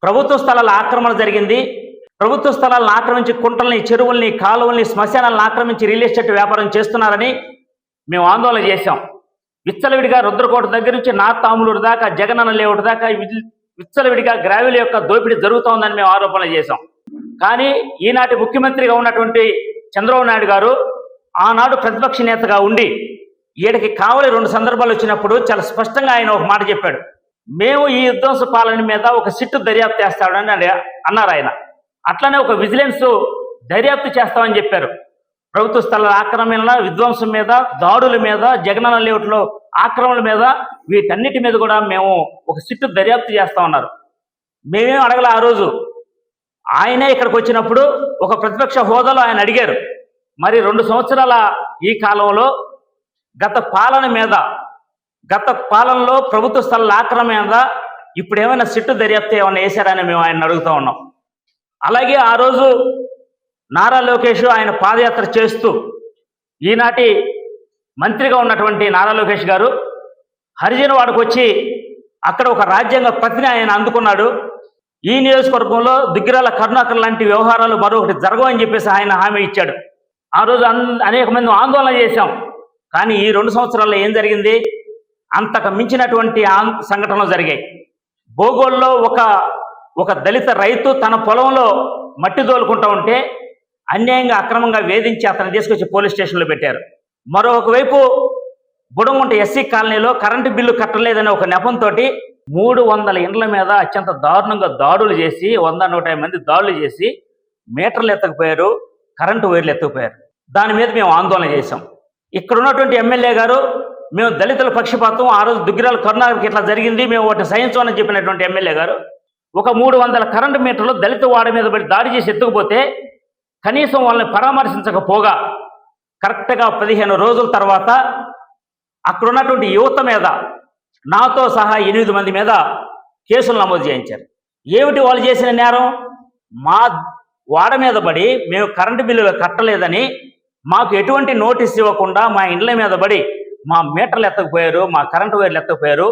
ప్రభుత్వ స్థలాల ఆక్రమణ జరిగింది. ప్రభుత్వ స్థలాలను ఆక్రమించి కుంటల్ని, చెరువుల్ని, కాలువల్ని, శ్మశానాలను ఆక్రమించి రియల్ ఎస్టేట్ వ్యాపారం చేస్తున్నారని మేము ఆందోళన చేశాం. విచ్చలవిడిగా రుద్రకోట దగ్గర నుంచి నార్త్ ఆములూరు దాకా, జగనన్న లేఅవుట్ దాకా విచ్చలవిడిగా గ్రావెల్ యొక్క దోపిడీ జరుగుతోందని మేము ఆరోపణలు చేశాం. కానీ ఈనాటి ముఖ్యమంత్రిగా ఉన్నటువంటి చంద్రబాబు నాయుడు గారు ఆనాడు ప్రతిపక్ష నేతగా ఉండి ఈడకి కావలి 2 సందర్భాలు వచ్చినప్పుడు చాలా స్పష్టంగా ఆయన ఒక మాట చెప్పాడు. మేము ఈ విధ్వంస పాలన మీద ఒక సిట్టు దర్యాప్తు చేస్తాడని అన్నారు ఆయన. అట్లనే ఒక విజిలెన్స్ దర్యాప్తు చేస్తామని చెప్పారు. ప్రభుత్వ స్థలాల ఆక్రమణ, విధ్వంసం మీద, దాడుల మీద, జగనన్న లేఅవుట్లో ఆక్రమణల మీద, వీటన్నిటి మీద కూడా మేము ఒక సిట్టు దర్యాప్తు చేస్తా ఉన్నారు. మేమేం అడగల. ఆ రోజు ఆయనే ఇక్కడికి వచ్చినప్పుడు ఒక ప్రతిపక్ష హోదాలో ఆయన అడిగారు, మరి 2 సంవత్సరాల ఈ కాలంలో గత పాలనలో ప్రభుత్వ స్థలాల ఆక్రమణ మీద ఇప్పుడు ఏమైనా సిట్టు దర్యాప్తు ఏమైనా వేశారని మేము ఆయన అడుగుతూ ఉన్నాం. అలాగే ఆ రోజు నారా లోకేష్ ఆయన పాదయాత్ర చేస్తూ ఈనాటి మంత్రిగా ఉన్నటువంటి నారా లోకేష్ గారు హరిజనవాడకు వచ్చి అక్కడ ఒక రాజ్యాంగ ప్రతిని ఆయన అందుకున్నాడు. ఈ నియోజకవర్గంలో దుగ్గిరాల కరుణాకర్ లాంటి వ్యవహారాలు మరొకటి జరగవని చెప్పేసి ఆయన హామీ ఇచ్చాడు. ఆ రోజు అనేక మంది ఆందోళన చేశాం. కానీ ఈ 2 సంవత్సరాల్లో ఏం జరిగింది? అంతకు మించినటువంటి సంఘటనలు జరిగాయి. బోగోల్లో ఒక దళిత రైతు తన పొలంలో మట్టి దోలుకుంటూ ఉంటే అన్యాయంగా, అక్రమంగా వేధించి అతను తీసుకొచ్చి పోలీస్ స్టేషన్లో పెట్టారు. మరొక వైపు బుడంగుంట ఎస్సీ కాలనీలో కరెంటు బిల్లు కట్టలేదనే ఒక నెపంతో 300 ఇండ్ల మీద అత్యంత దారుణంగా దాడులు చేసి 100-150 మంది దాడులు చేసి మీటర్లు ఎత్తకపోయారు, కరెంటు వైర్లు ఎత్తకపోయారు. దాని మీద మేము ఆందోళన చేశాం. ఇక్కడ ఉన్నటువంటి ఎమ్మెల్యే గారు మేము దళితుల పక్షపాతం, ఆ రోజు దుగ్గిరాల కరుణాకర్కి ఇట్లా జరిగింది, మేము వాటిని సహించమని చెప్పినటువంటి ఎమ్మెల్యే గారు ఒక 300 కరెంటు మీటర్లు దళిత వాడ మీద పడి దాడి చేసి ఎత్తుకుపోతే కనీసం వాళ్ళని పరామర్శించకపోగా కరెక్ట్గా 15 రోజుల తర్వాత అక్కడ ఉన్నటువంటి యువత మీద, నాతో సహా 8 మంది మీద కేసులు నమోదు చేయించారు. ఏమిటి వాళ్ళు చేసిన నేరం? మా వాడ మీద పడి మేము కరెంటు బిల్లులు కట్టలేదని మాకు ఎటువంటి నోటీస్ ఇవ్వకుండా మా ఇండ్ల మీద పడి మా మీటర్లు ఎత్తకపోయారు, మా కరెంటు వైర్లు ఎత్తకపోయారు.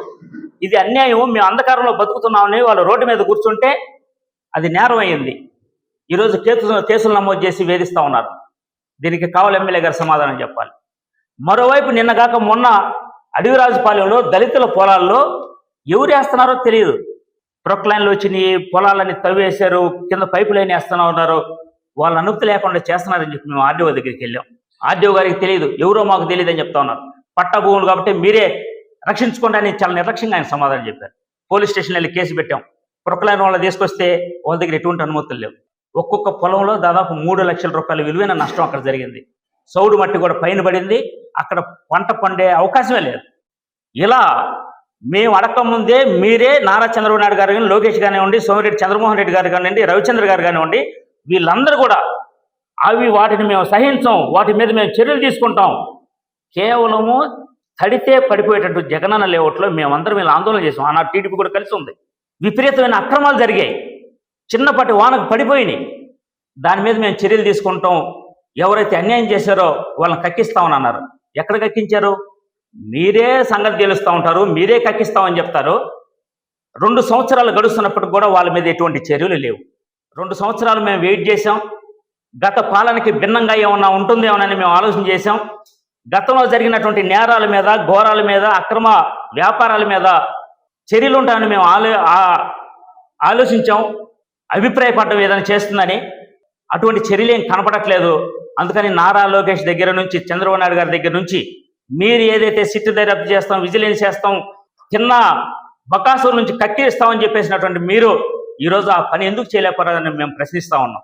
ఇది అన్యాయం, మేము అంధకారంలో బతుకుతున్నామని వాళ్ళు రోడ్డు మీద కూర్చుంటే అది నేరం అయ్యింది. ఈరోజు కేసులు నమోదు చేసి వేధిస్తూ ఉన్నారు. దీనికి కావాలి ఎమ్మెల్యే గారు సమాధానం చెప్పాలి. మరోవైపు నిన్నగాక మొన్న అడవిరాజుపాలెంలో దళితుల పొలాల్లో ఎవరు వేస్తున్నారో తెలియదు. ప్రొక్లైన్లు వచ్చినాయి, పొలాలని తవ్వేశారు, కింద పైపు లైన్ వేస్తున్నా ఉన్నారు. వాళ్ళ అనుమతి లేకుండా చేస్తున్నారని చెప్పి మేము ఆర్డీఓ దగ్గరికి వెళ్ళాం. ఆర్డీఓ గారికి తెలియదు, ఎవరో మాకు తెలియదు అని చెప్తా ఉన్నారు. పట్టా భూములు కాబట్టి మీరే రక్షించుకోండి అని చాలా నిర్లక్ష్యంగా ఆయన సమాధానం చెప్పారు. పోలీస్ స్టేషన్ వెళ్ళి కేసు పెట్టాం. ప్రొక్లైన్ వాళ్ళు తీసుకొస్తే వాళ్ళ దగ్గర ఎటువంటి అనుమతులు లేవు. ఒక్కొక్క పొలంలో దాదాపు 3 లక్షల రూపాయల విలువైన నష్టం అక్కడ జరిగింది. సౌడు మట్టి కూడా పైన పడింది. అక్కడ పంట పండే అవకాశమే లేదు. ఇలా మేము అడగకముందే మీరే నారా చంద్రబాబు నాయుడు గారు కానీ, లోకేష్ కానివ్వండి, సోమిరెడ్డి చంద్రమోహన్ రెడ్డి గారు కానివ్వండి, రవిచంద్ర గారు కానివ్వండి, వీళ్ళందరూ కూడా వాటిని మేము సహించాం, వాటి మీద మేము చర్యలు తీసుకుంటాం. కేవలము తడితే పడిపోయేటట్టు జగనన్న లేఅవుట్లో మేమందరం వీళ్ళు ఆందోళన చేసాం. ఆనాడు టీడీపీ కూడా కలిసి ఉంది. విపరీతమైన అక్రమాలు జరిగాయి, చిన్నపాటి వానకు పడిపోయినాయి. దాని మీద మేము చర్యలు తీసుకుంటాం. ఎవరైతే అన్యాయం చేశారో వాళ్ళని కక్కిస్తామని అన్నారు. ఎక్కడ కక్కించారు? మీరే సంగతి తెలుస్తూ ఉంటారు, మీరే కక్కిస్తామని చెప్తారు. 2 సంవత్సరాలు గడుస్తున్నప్పటికి కూడా వాళ్ళ మీద ఎటువంటి చర్యలు లేవు. 2 సంవత్సరాలు మేము వెయిట్ చేసాం. గత పాలనకి భిన్నంగా ఏమన్నా ఉంటుందేమోనని మేము ఆలోచన చేశాం. గతంలో జరిగినటువంటి నేరాల మీద, ఘోరాల మీద, అక్రమ వ్యాపారాల మీద చర్యలు ఉంటాయని మేము ఆలోచించాం. అభిప్రాయపడ్డం ఏదైనా చేస్తుందని. అటువంటి చర్యలు ఏం కనపడట్లేదు. అందుకని నారా లోకేష్ దగ్గర నుంచి, చంద్రబాబు నాయుడు గారి దగ్గర నుంచి మీరు ఏదైతే సిట్టు దర్యాప్తు చేస్తాం, విజిలెన్స్ చేస్తాం, చిన్న బకాసుల నుంచి కక్కిస్తామని చెప్పేసినటువంటి మీరు ఈరోజు ఆ పని ఎందుకు చేయలేకపోయారని మేము ప్రశ్నిస్తా ఉన్నాం.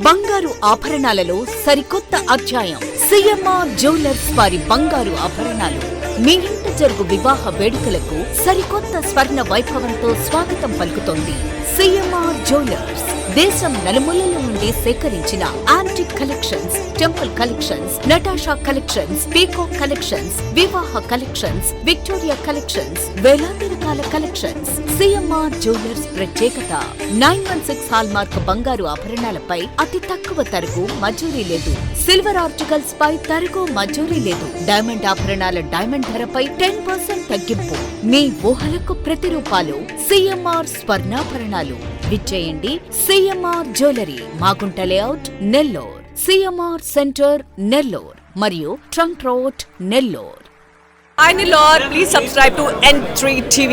బంగారు ఆభరణాలలో సరికొత్త అధ్యాయం. సిఎంఆర్ జ్యువెలర్స్ వారి బంగారు ఆభరణాలు మీ ఇంట జరుగు వివాహ వేడుకలకు సరికొత్త స్వర్ణ వైభవంతో స్వాగతం పలుకుతోంది. సిఎంఆర్ జ్యువెలర్స్, దేశం నలుమూలల నుండి సేకరించిన antique collections, temple collections, Natasha collections, peacock collections, వివాహ కలెక్షన్స్, విక్టోరియా కలెక్షన్స్, వేలాది రకాల కలెక్షన్స్. సిఎంఆర్ జ్యువెలర్స్ ప్రత్యేకత 916 హాల్మార్క్ బంగారు ఆభరణాలపై అతి తక్కువ తరుగు మజూరీ లేదు. సిల్వర్ ఆర్టికల్స్ పై తరుగు మజూరీ లేదు. డైమండ్ ఆభరణాల డైమండ్ ధరపై 10% తగ్గింపు. మీ ఊహలకు ప్రతిరూపాలు సిఎంఆర్ స్వర్ణాభరణాలు. విచ్చేయండి CMR jewellery, Magunta layout, Nellore, CMR centre, Nellore మరియు trunk road, Nellore. Hi Nellore, please subscribe to N3 TV.